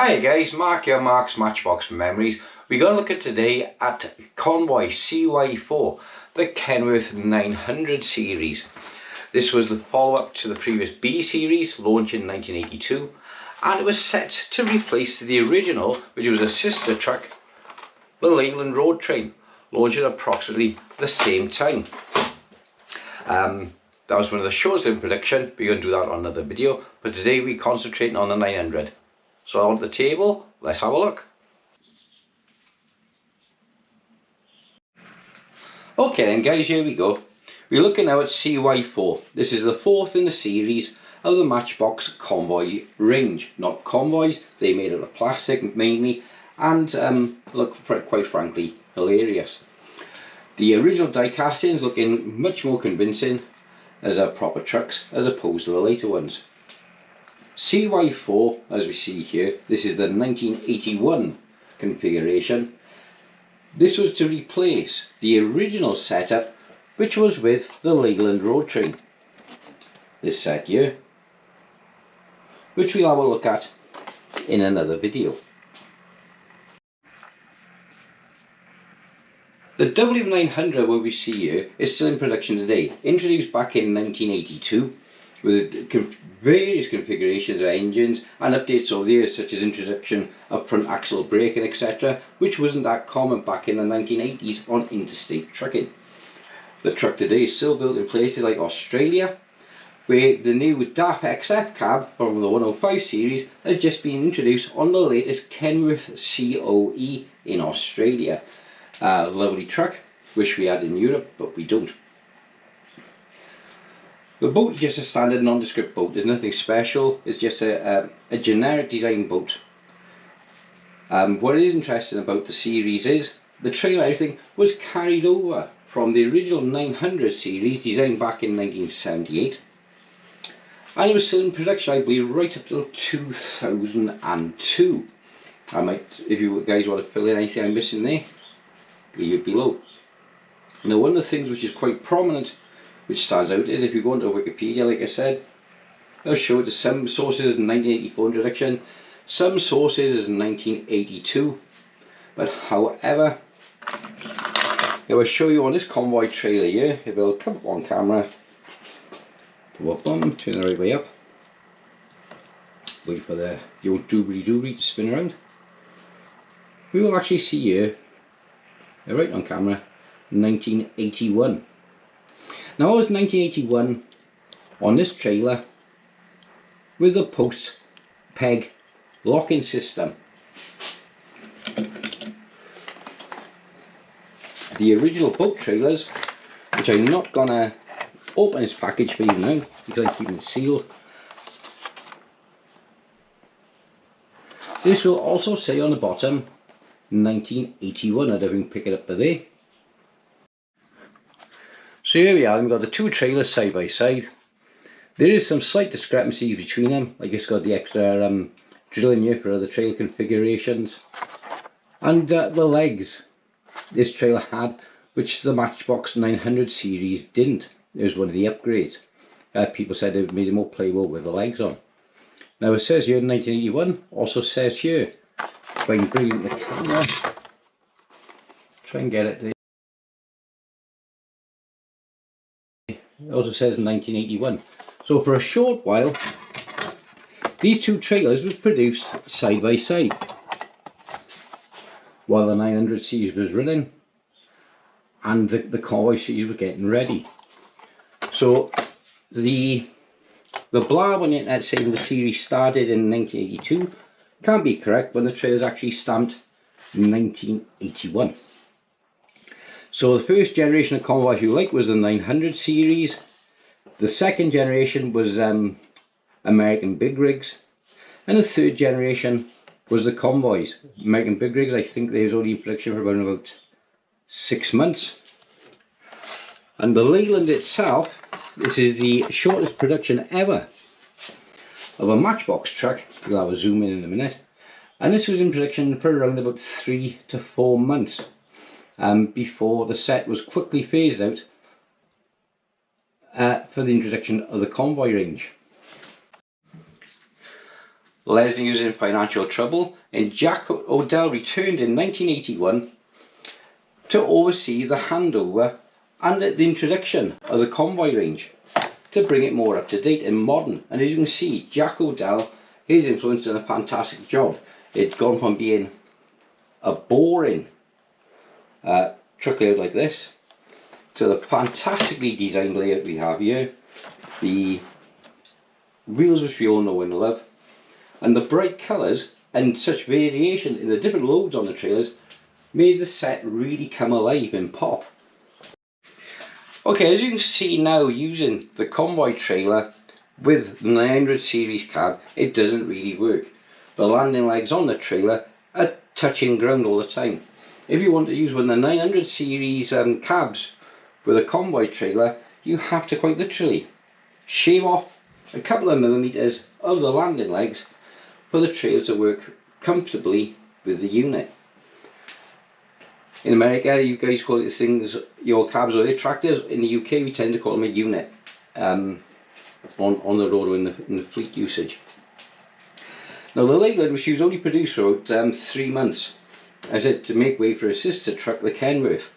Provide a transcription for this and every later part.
Hi guys, Mark here, Mark's Matchbox Memories. We're going to look at today at Convoy CY-04, the Kenworth 900 series. This was the follow-up to the previous B series, launched in 1982, and it was set to replace the original, which was a sister truck, the Leyland Road Train, launched at approximately the same time. That was one of the shortest in production. We're going to do that on another video, but today we're concentrating on the 900. So on the table, let's have a look. Okay then guys, here we go. We're looking now at CY-04. This is the fourth in the series of the Matchbox Convoy range. Not convoys, they made out of plastic mainly, and look quite frankly hilarious. The original die castings looking much more convincing as our proper trucks as opposed to the later ones. CY-04, as we see here, this is the 1981 configuration. This was to replace the original setup, which was with the Leyland Road Train. This set here, which we'll have a look at in another video. The W900, what we see here, is still in production today, introduced back in 1982. With various configurations of engines and updates over the years, such as introduction of front axle braking, etc., which wasn't that common back in the 1980s on interstate trucking. The truck today is still built in places like Australia, where the new DAF XF cab from the 105 series has just been introduced on the latest Kenworth COE in Australia. Lovely truck, wish we had in Europe, but we don't. The boat is just a standard nondescript boat. There's nothing special. It's just a generic design boat. What is interesting about the series is the trailer, everything was carried over from the original 900 series designed back in 1978, and it was still in production, I believe, right up till 2002. I might, if you guys want to fill in anything I'm missing there, leave it below. Now, one of the things which is quite prominent, which stands out, is if you go into Wikipedia, like I said, they'll show that some sources is 1984 introduction, some sources is 1982, but however, I will show you on this Convoy trailer here. It will come up on camera, turn the right way up, wait for the old doobly to spin around. We will actually see here, right on camera, 1981. Now it was 1981 on this trailer with a post peg locking system. The original boat trailers, which I'm not gonna open this package for you now because I'm keeping it sealed. This will also say on the bottom 1981. I don't even pick it up by there. So here we are, we've got the two trailers side by side. There is some slight discrepancies between them, like it's got the extra drilling here for other trailer configurations. And the legs this trailer had, which the Matchbox 900 series didn't. It was one of the upgrades. People said it made it more playable with the legs on. Now it says here in 1981, also says here, if I can bring in the camera, try and get it there. It also says 1981. So for a short while, these two trailers was produced side by side while the 900 series was running and the Convoy series was getting ready. So the blab on the internet saying the series started in 1982 can't be correct when the trailers actually stamped in 1981. So the first generation of Convoy, if you like, was the 900 series. The second generation was American big rigs, and the third generation was the Convoys. American big rigs, I think they was only in production for about 6 months. And the Leyland itself, this is the shortest production ever of a Matchbox truck. We'll have a zoom in a minute. And this was in production for around about 3 to 4 months. Before the set was quickly phased out for the introduction of the Convoy range. Leslie was in financial trouble, and Jack Odell returned in 1981 to oversee the handover and the introduction of the Convoy range to bring it more up to date and modern. And as you can see, Jack Odell, his influence done a fantastic job. It's gone from being a boring truck layout like this to the fantastically designed layout we have here, the wheels which we all know and love, and the bright colours and such variation in the different loads on the trailers made the set really come alive and pop. Okay, as you can see now, using the Convoy trailer with the 900 series cab, it doesn't really work. The landing legs on the trailer are touching ground all the time. If you want to use one of the 900 series cabs with a Convoy trailer, you have to quite literally shave off a couple of millimetres of the landing legs for the trailers to work comfortably with the unit. In America, you guys call it things, your cabs or their tractors. In the UK, we tend to call them a unit on the road or in the fleet usage. Now, the Leyland was only produced for about 3 months, as it to make way for a sister truck, the Kenworth.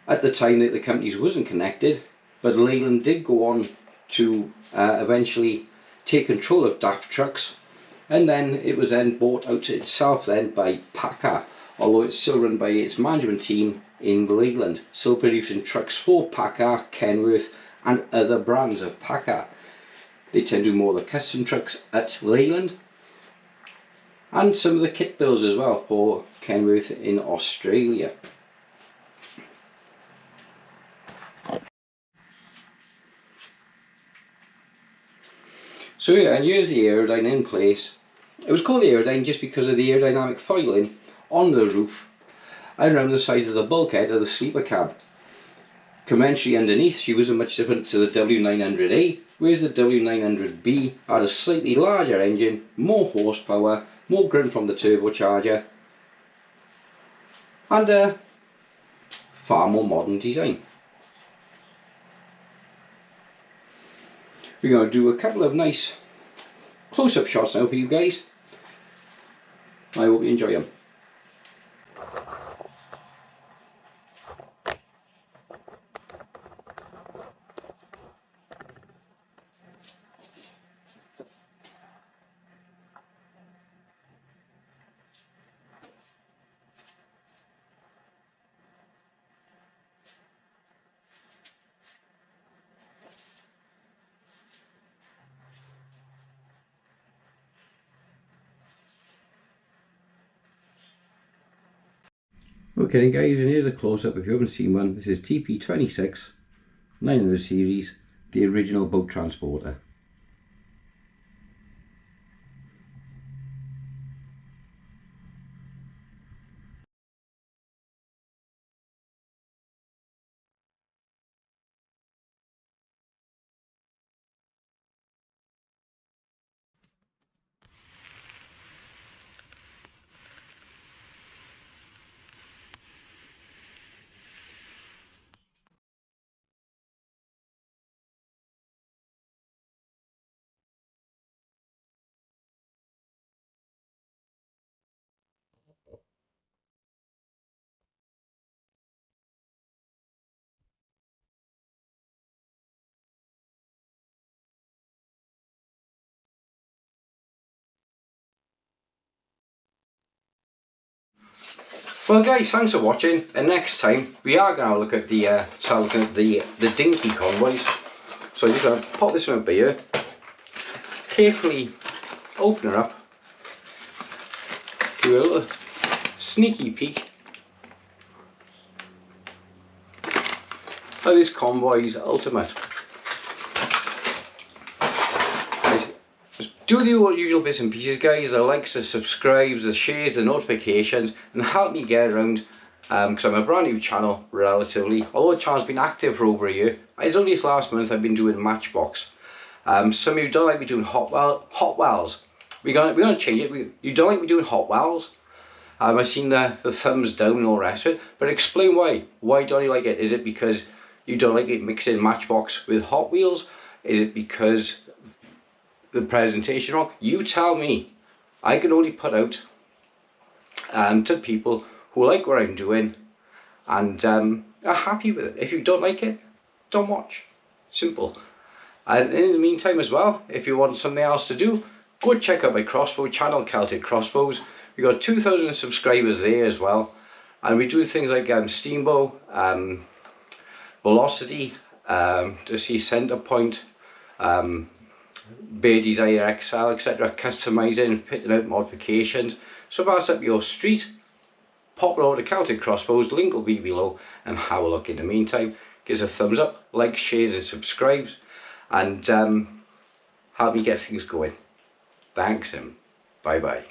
At the time that the companies wasn't connected, but Leyland did go on to eventually take control of diecasttrucks, and then it was then bought out itself then by PACCAR, although it's still run by its management team in Leyland, still producing trucks for PACCAR, Kenworth and other brands of PACCAR. They tend to do more of the custom trucks at Leyland, and some of the kit builds as well for Kenworth in Australia. So yeah, and here's the aerodyne in place. It was called the aerodyne just because of the aerodynamic foiling on the roof and around the sides of the bulkhead of the sleeper cab. Conventionally underneath, she wasn't much different to the W900A, whereas the W900B had a slightly larger engine, more horsepower, more grunt from the turbocharger, and a far more modern design. We're going to do a couple of nice close-up shots now for you guys. I hope you enjoy them. Okay guys, and here's a close-up if you haven't seen one. This is TP26 900 series, the original boat transporter. Well guys, thanks for watching, and next time we are going to look at the dinky convoys. So I'm just going to pop this one up here, carefully open her up, do a little sneaky peek of this Convoy's ultimate. Do the usual bits and pieces guys, the likes, the subscribes, the shares, the notifications, and help me get around, because I'm a brand new channel relatively, although the channel's been active for over a year. It's only this last month I've been doing matchbox. Some of you don't like me doing hot wells. We're gonna change it. You don't like me doing hot wells? I've seen the thumbs down and all the rest of it, but explain why. Why don't you like it? Is it because you don't like it mixing matchbox with Hot Wheels? Is it because the presentation wrong? You tell me. I can only put out to people who like what I'm doing and are happy with it. If you don't like it, don't watch. Simple. And in the meantime as well, if you want something else to do, go check out my crossbow channel, Celtic Crossbows. We got 2,000 subscribers there as well, and we do things like steambow, velocity, to see center point, Bear Desire XL, etc. Customizing, fitting out modifications. So if that's up your street, pop over to Celtic Crossbows, link will be below, and have a look in the meantime. Give us a thumbs up, like, shares and subscribes, and help me get things going. Thanks and bye bye.